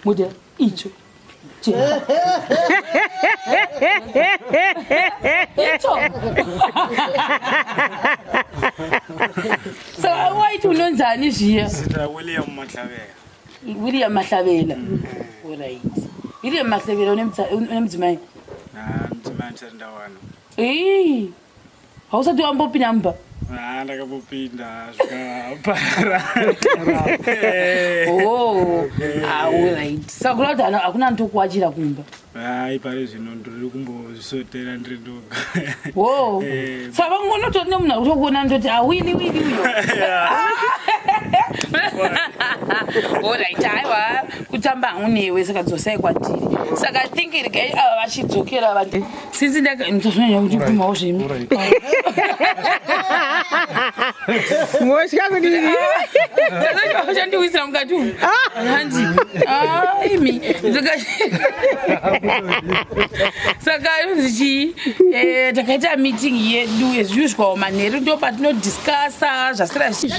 Mude icho. So why to learn Zanish here? William Matlabela. William Matlabela. All right. William Matlabela name's mine. Eh. How's that doing Bobby number? Oh, all right. So glad I couldn't talk what you have. I Paris in Drugumbo, so 1000. Oh, so I'm going to know now. Who under the willy. All right, I was Kutamba only with a say what. So I think it gave our shit to kill about it. Since the motion. What's happening? I don't do some cartoon. Handy. Me. The guy. So, guys, the Kata meeting here do as usual, man. But not discuss just stress. He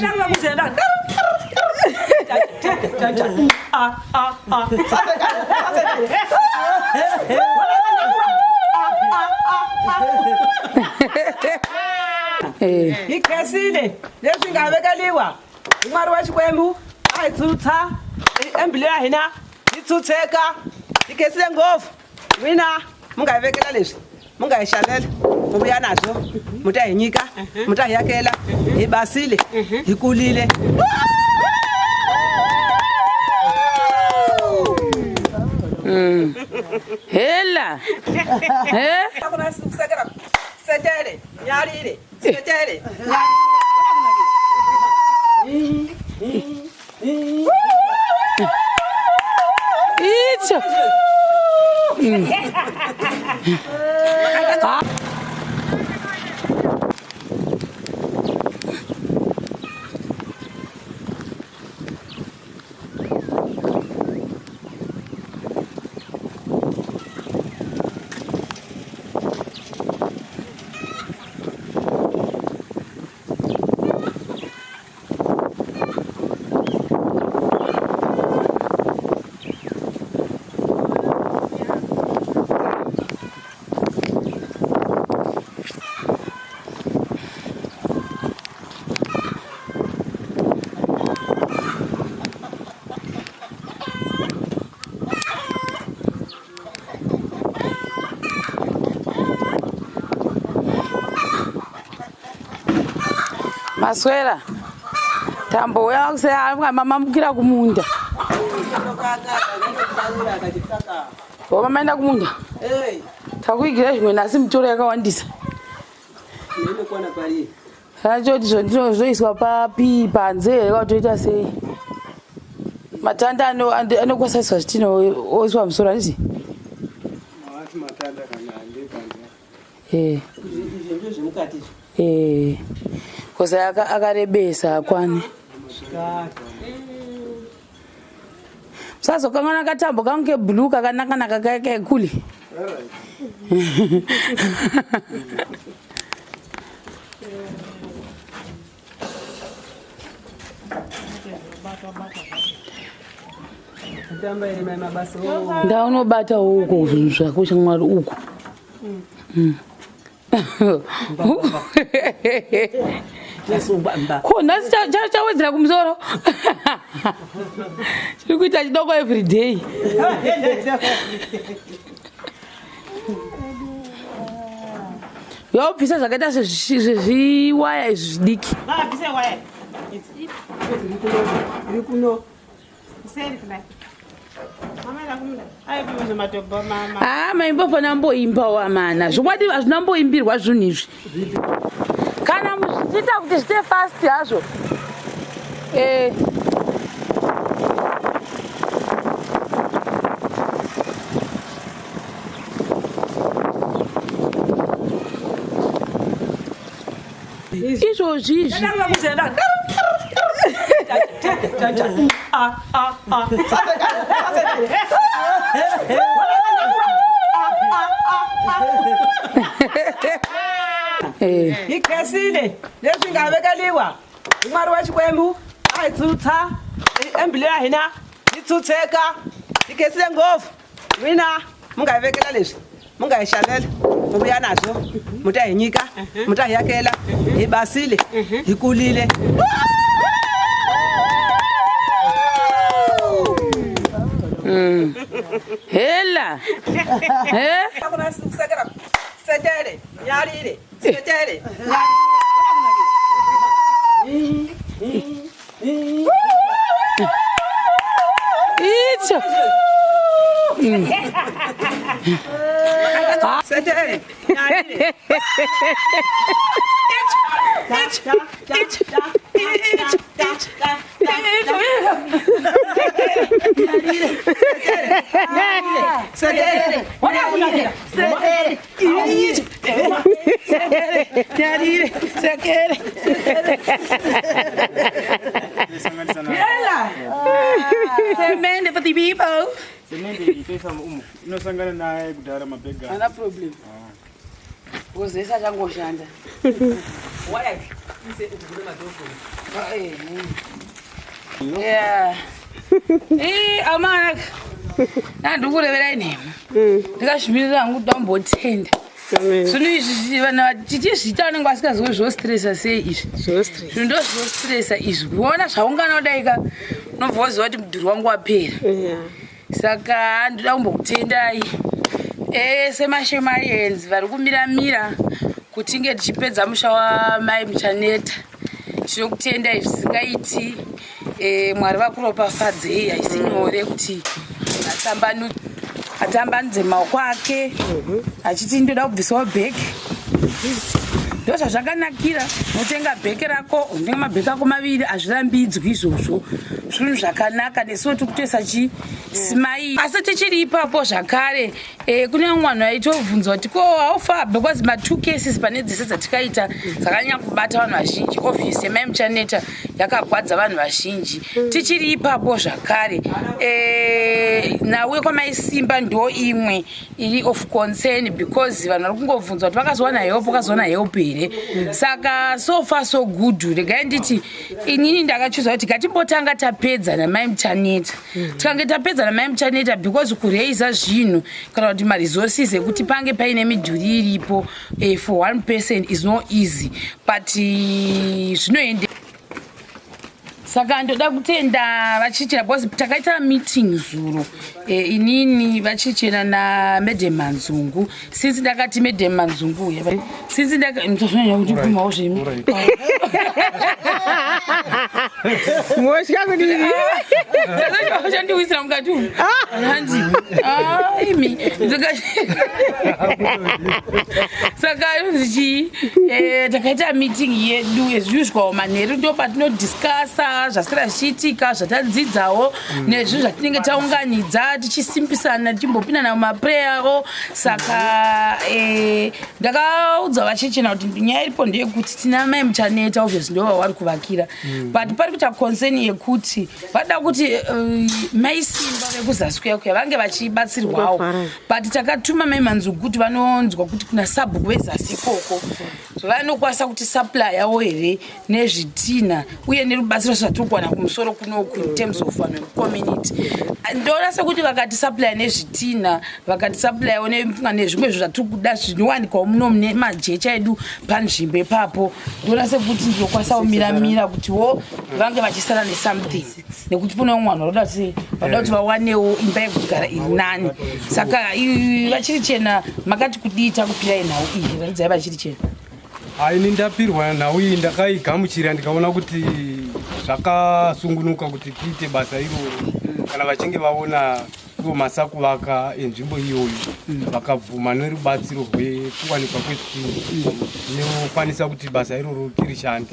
can't see it. There's a Galiwa. You might watch Wemu. I threw her. And Blahina. You two take her. You can see them go off. Winner. Munga Vegalish. Munga Chanel. Mubianazo. Muta Nika. Muta Yakela. He Basile. He Kulile. Hella. Eh? Settle. Yari. Settle. It's Maswera. Tambo yangu sasa mama mkira kumunda. Baba menda kumunda. Eh. Takuigira chimwe nasi mtoro yakawandisa. Nene kwana pari. Hacho ndizvoiswa papi panze kwatoita sei. Matanda anokwasaswa zvitino oiswa musoro ndizi. Mawati matanda kana ande panze. Izvi zvemukati. Kosa akarebesa akwane. Sasa kangana katambo kange blue kakanaka kake kuli. Tamba ine mai mabasa. Ndaunobata huko zvinhu zvako shamwari uko. Kona chawedzera kumusoro. Chiri kuita chidoko every day. Yopisa zvakaita zviwaya izvi zvidiki. Maimbofana mboimbawo amana zvokwadi hazvinamboimbirwa zvinhu izvi kana muchiita kuti zvite fast hazvo. Izvozvi izvi Ikesile lesingabekaliwa umari wa Xikwembu a hi tsutsa embile ya hina nitsutseka ikesile ngofu wina mungayivekela leswi mungayishalela ubuya nazo mutayinyika mutayakela ibasile ikulile hela akuna sikusakela setele nyalile setele Icho. Setele nyalile Semende for the people. Unosangana naye kudara mabega. Ana problem. Uzesa changoshanda. waya ise ukuvule madoko Yeah. Amana. Nandukulevera inema. Ndikashimira hangu ndambotenda. Zvino izvi vana tichizvita vanenge vasikazwe zvostresa sei izvi zvinhu ndo zvostresa izvi kuona zvaunganodaika unobva waziva kuti mudhuri wangu wapera saka ndoda kumbokutendai semashemarians vari kumiramira kutinge tichipedza musha wamai Muchaneta. Tinokutendai zvisingaiti Mwari vakuropafadzei haisi nyore kuti atambanudze maoko ake achiti ndoda kubvisawo bheki ndo zvazvakanakira unotenga bheki rako unotenga mabheki ako maviri hazvirambidzwi izvozvo zvinhu zvakanaka nesuwo tikutoisa chisimai asi tichiri ipapo zvakare kune mwana aitovhunzwa kuti ko haufa because ma2 cases pane dzese dzatikaita dzakanyanya kubata vanhu vazhinji obviously mai Muchaneta yakagwadza vanhu vazhinji tichiri ipapo zvakare nawe kwamaisimba ndo imwe iri of concern because vanhu vari kungovhunzwa kuti vakazowana help here saka so far so good regai nditi inini ndakachuza kuti ngatimbotanga tapedza namai Muchaneta tikange tapedza namai Muchaneta because kureisa zvinhu kana kuti maresources ekuti pange paine midhuri iripo for one person is not easy but zvinoende saka ndoda kutenda vachichena because takaita meeting zuro inini vachichena na Madam Manzungu since ndakati Madam Manzungu since ndakatozonya kuti kumawo zvimi moshka kudini ndakachandiwisira mukati hanzi imi saka yonzichi takaita meeting yedu as usual manheru ndo patinodiscassa zvasira zvichiitika zvatadzidzawo nezvinhu zvatinenge taunganidza tichisimpisana tichimbopindana mumapreyero saka ndakaudza vachichena kuti nyaya iripo ndeyekuti tina mai Muchaneta obviously ndo vavari kuvakira but pari kuita concern yekuti vada kuti maisimba vekuzasi kuya vange vachibatsirwawo but takatuma mai Manzungu kuti vanonzwa kuti kuna sabhuku vezasi ikoko vanokwanisa kuti supply yawo here nezvitina uye nerubatsiro zvatiri kuwana kumusoro kunoku in terms of community ndoona sekuti vakati supply nezvitina vakati supply nezvimwe zvatiri kuda zvinowanikwawo muno mune majecha edu panzvimbo ipapo ndoona sekuti ndinokwanisa kumiramira kutiwo vange vachisara nesomething nekuti pune mwana vada kuti vawanewo imba yekugara iri nani saka vachiri chena makati kudita kupirai nhau iyi ratidzai vachiri chena ini ndapirwa nhau iyi ndakaigamuchira ndikaona kuti zvakasungunuka kuti tiite basa iroro kana vachinge vaona ivo masakuvaka enzvimbo iyoyo vakabvuma nerubatsiro rwekuwanikwa kwezvinhu zvinokwanisa kuti basa iroro tirishande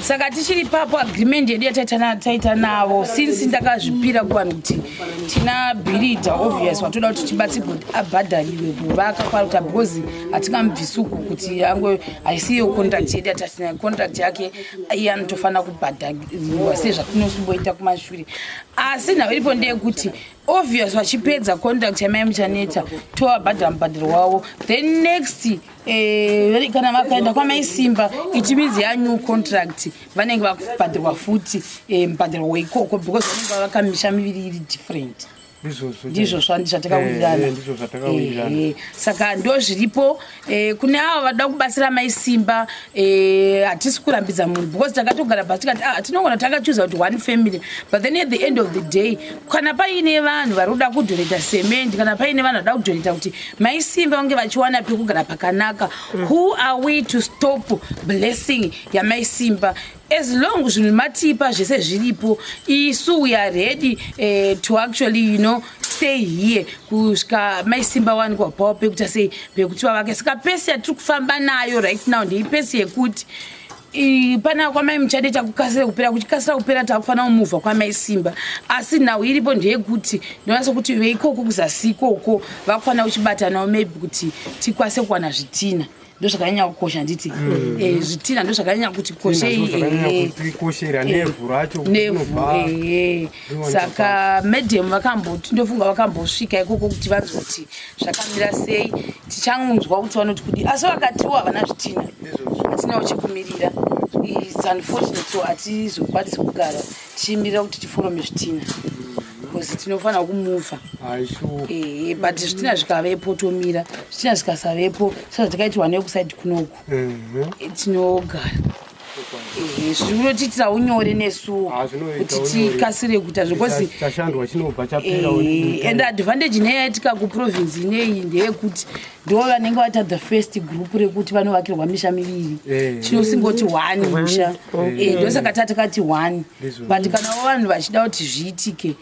saka tichiri papo agreement yedu yataita navo since ndakazvipira kuvanhu kuti tina bhirida obvious watoda kuti tibatsirwe kuti abhadhariwe kuvaka kwaruta because hatingamubvisuku kuti ange haisiyo contract yedu yatatina contract yake iye anotofanira kubhadhariwa sezvatinosumboita kumashure asi nawo iripo ndeyekuti obvious vachipedza contract yamai Muchaneta tovabhadhira mubhadhiro wavo, then next kana vakaenda kwamai Simba it means new contract vanenge vakubhadhirwa futi mubhadhiro weikoko because vanenge vavaka misha miviri iri different. Ndizvo zvatakawirirana. Saka ndo zviripo kune avo vada kubatsira mai Simba hatisi kurambidza munhu because takatogara pasi tikati tinogona takachuza kuti one family, but then at the end of the day kana paine vanhu vari kuda kudhoneta cement, kana paine vanhu vada kudhoneta kuti mai Simba vange vachiwana pekugara pakanaka, who are we to stop blessing yamai Simba? As long as matipa zvese zviripo, isu we are ready to actually stay here kusvika mai Simba wani kwapawo pekuti sei pekuti vavake. Saka pesi yatiri kufamba nayo right now ndeipesi yekuti pana kwamai Muchaneta kukasira kupera, kuchikasira kupera takufanira kumuvha kwamai Simba, asi nhau iripo ndeyekuti ndonasa kuti veikoko kuzasi ikoko vakufanira kuchibatanawo maybe kuti tikwanise kuwana zvitina. Ndo zvakanyanya kukosha nditi zvitina ndo zvakanyanya kuti koshera nevhu racho. Saka medium ndofunga vakambosvika ikoko kuti vanzwe kuti zvakamira sei, tichanzwa kuti vanoti kudi, asi vakatiwo havana zvitina hatinawo chekumirira. It's unfortunate, so hatizokwanisi kugara tichimirira kuti tiforome zvitina because tinofanira kumuvha. But zvitina zvikavepo tomira, zvitina zvikasavepo saka takaitirwa nekuside kunoku tinogara. Zviri kunotiitira unyore nesu kuti tikasire kuita zvokuti tashandwa chinobva chapera. And advantage neyatika kuprovince ineyi ndeyekuti ndo vanenge vaita the first group rekuti vanovakirwa misha miviri, chinosingoti 1 musha, ndo saka tatakati 1, but kana vanhu vachida kuti zviitike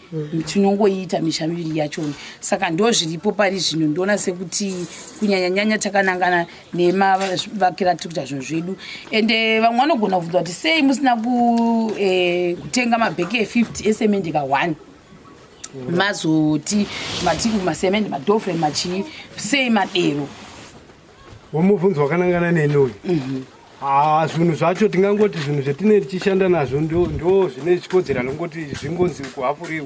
tinongoita misha miviri yachona. Saka ndo zviripo pari zvino, ndoona sekuti kunyanyanyanya takanangana nemavakira tiri kuita zvinhu zvedu. Ende vamwe vanogona kubvunza kuti sei musina kutenga mabheki e50 esemende ka1 mazoti matiku masemende madhofre machi sei madero. Wamubvunzo wakanangana nenoyi. Zvinhu zvacho tingangoti zvinhu zvetine tichishanda nazvo ndo zvine chikodzera nongoti zvingonzi kuhafurei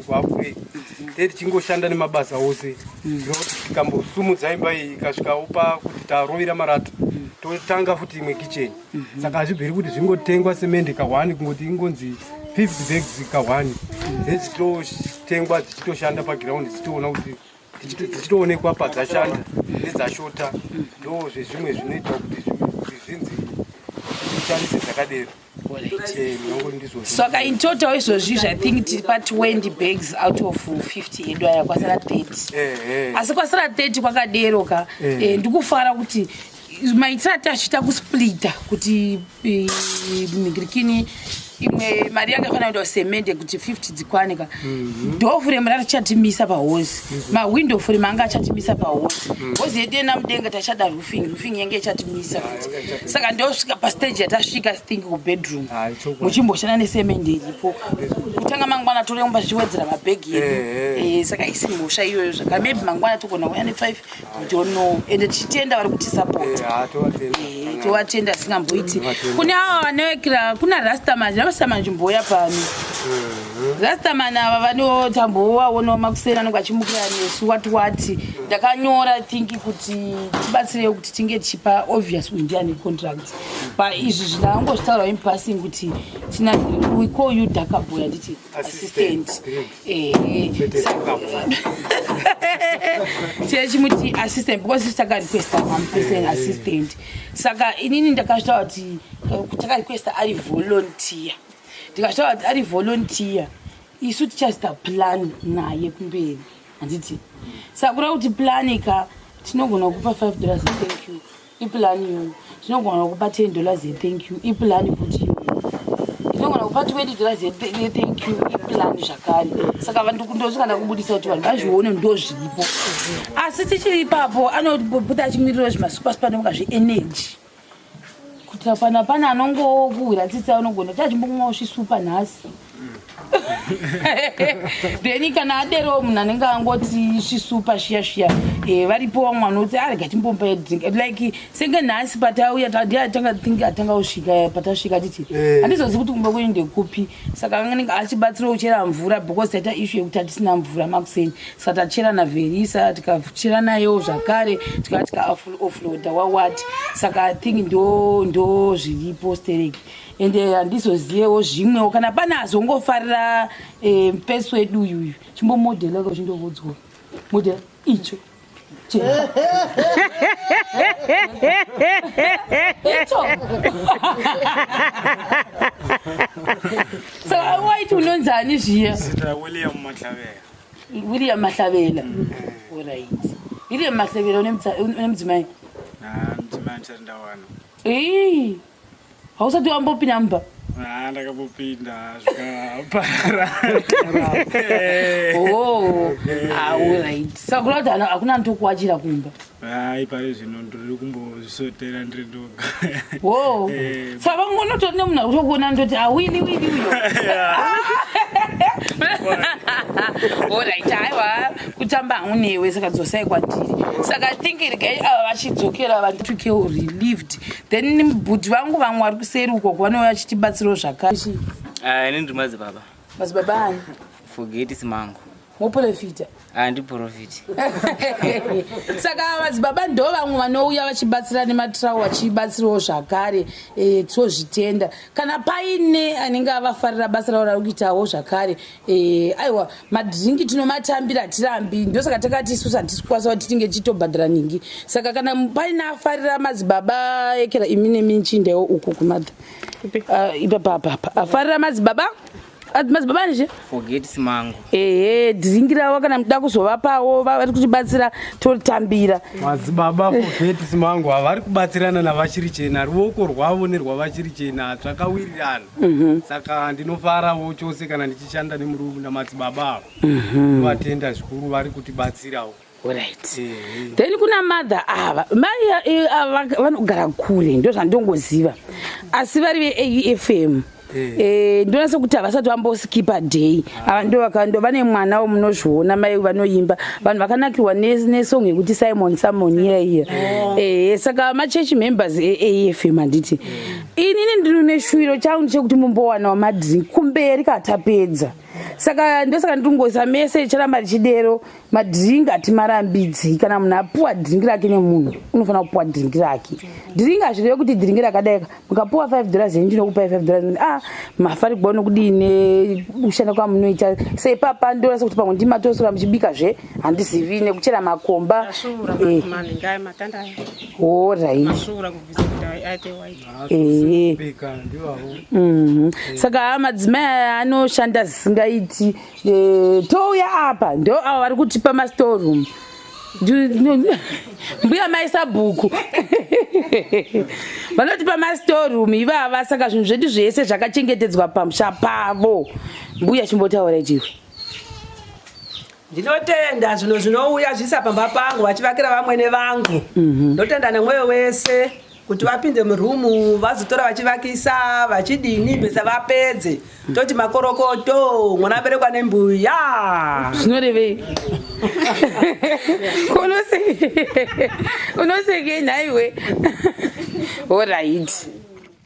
ndee tichingoshanda nemabasa ose. Ndinoti tikambosumudza imba iyi ikasvikawo pakuti tarovera marata totanga futi imwe kicheni. Saka hazvibviri kuti zvingotengwa semende ka1 kungoti ingonzi 50 bags ka1 dzechitotengwa dzichitoshanda pagiraundi dzichitoona kuti dzichitoonekwa padzashanda nedzashota. Ndo zvezvimwe zvinoita kuti zvinzi tishandise dzakadero. Saka in total izvozvi I think tiri pa 20 bags out of 50 edu aya kwasara 30. Asi kwasara 30 kwakadero ka ndikufara kuti maitira tachita kusplita kuti migirikini imwe mari yanga fanira kuenda semende kuti 50 dzikwanika. Door frame ratichatimisa pahosi, mawindow frame anga achatimisa pahosi, hosi yedu yena mudenga tachada roofing yange ichatimisa futi. Saka ndosvika pastage yatasvika think kubedroom muchimboshanda nesemende iripo kutanga mangwana toremba chiwedzera mabhegi yedu. Saka isi mhosva iyoyo zvaka maybe mangwana togona kuya ne5 don't know. Ende tichitenda vari kuti support tovatenda singamboiti. Kune ava vanowekera kuna rastaman njimboya pano rastaman ava vanotambowaona makusena anenge achimukira nesu wati ndakanyora think kuti tibatsire kuti tinge tichipa obvious indian contract paizvi zvinangozvitaurwa impassing kuti tina we call you dakaboy anditi assistant tichimuti assistant because taka requesta one person assistant. Saka inini ndakashtaura kuti taka requesta ari volunteer, ndikashtaura kuti ari volunteer isu tichasta plan naye kumberi anditi. Saka kura kuti plan ka tinogona kupa $5 thank you iplan yo, tinogona kupa $10 thank you iplan kuti yo, tinogona kupa $20 thank you iplan zvakare. Saka vantu kundosvika kubudisa kuti vanhu vazvione ndo zviripo. Asi tichiri ipapo anobuda achimwirira zvimasuperspa nezvenergy kuti pana anongokuhwira tsitsi anogona kuti achimbomwawo zvisupa nhasi. Then kana adero munhu anenge angoti zvisupa shiya varipo vamwe vanoti arega timbomba drink like senge nhasi patauya atanga kusvika patasvika titi handizozivi kuti kumba kuende kupi saka anenge achibatsira kuchera mvura because taita issue yekuti hatisina mvura makuseni saka tachera naverisa tikachera nayo zvakare tika offloader wawati saka I think ndo zviripo stereki ende handizozivewo zvimwewo kana pana azongofarira mupesi wedu uyuyu chimbomodhelako chindovodzwa modhela icho saka waiti unonzani zviya William Mahlavela alright William Mahlavela unemudzimai hausati wambopinda mumba ndakambopinda zvikapara alright saka kuna kuti hakuna ntokuwachira kumba pari zvino ndiri kumbozvisotera ndiri ndoga saka vangonotori nemunhu akutokuona ndoti awili uyo alright aiwa kutamba hamunewe saka dzosai kwatiri saka thinkirigai ava vachidzokera vantuke relieved then bhudhi vangu vamwe vari kuseri uko kuvanouya vachitibatsirawo zvakare ini ndiri madzibaba madzibaba ani forget simangu moprofita handiprofiti saka madzibaba ndo vamwe vanouya vachibatsira nematrau vachibatsirawo zvakare tozvitenda kana paine anenge avafarira basa ravo rari kuitawo zvakare aiwa madhiringi tinomatambira tirambi ndosaka takati isusu hatisikukwasa kuti tinge tichitobhadhara ningi saka kana paine afarira madzibaba ekera imi nemi nchindewo uku kumadha ipapapa afarira madzibaba nje forget simangu dhiringi ravo kana muda kuzovapawo vari kutibatsira totambira madzibaba forget simangu havari kubatsirana navachiri chena ruoko rwavo nerwavachiri chena zvakawirirana saka ndinofarawo chose kana ndichishanda namadzibaba avo vatenda zvikuru vari kutibatsirawo right then kuna mother ava mai vanogara kure ndo zvandongoziva asi vari veAFM ndonasa kuti havasati vamboskipa day ava ndo vane mwana womunozviona mai vanoimba vanhu vakanakirwa nesong yekuti Simon iya saka machechi members eAFM handiti inini ndiri neshuviro changu chekuti mumbowanawo madhirink kumberi katapedza saka ndosaka ndiringoisa mese charamba richidero madhiringi hatimarambidzi kana munhu apuwa dhiringi rake nemunhu unofanira kupuwa dhiringi rake dhiringi hazvireve kuti dhiringi rakadaika mukapuwa $5 henyu ndinokupai $5 mafarigwa nokudine kushanda kwamunoita seipapa ndorasa kuti pamwe ndimatosora muchibikazve handizivi nekuchera makomba saka madzimai anoshanda zisingaiti touya apa ndo avo vari kutipa mastoreroom mbuya maisa bhuku vanotipa mastoreroom ivava saka zvinhu zvedu zvese zvakachengetedzwa pamusha pavo mbuya chimbotaura chiro ndinotenda zvinhu zvinouya zvisa pamba pangu vachivakira vamwene vangu ndotenda nemwoyo wese kuti vapinde murumu vazotora vachivakisa vachidini besa vapedze toti makorokoto mwana aberekwa nembuya zvinorevei unoseke nhaiwe alright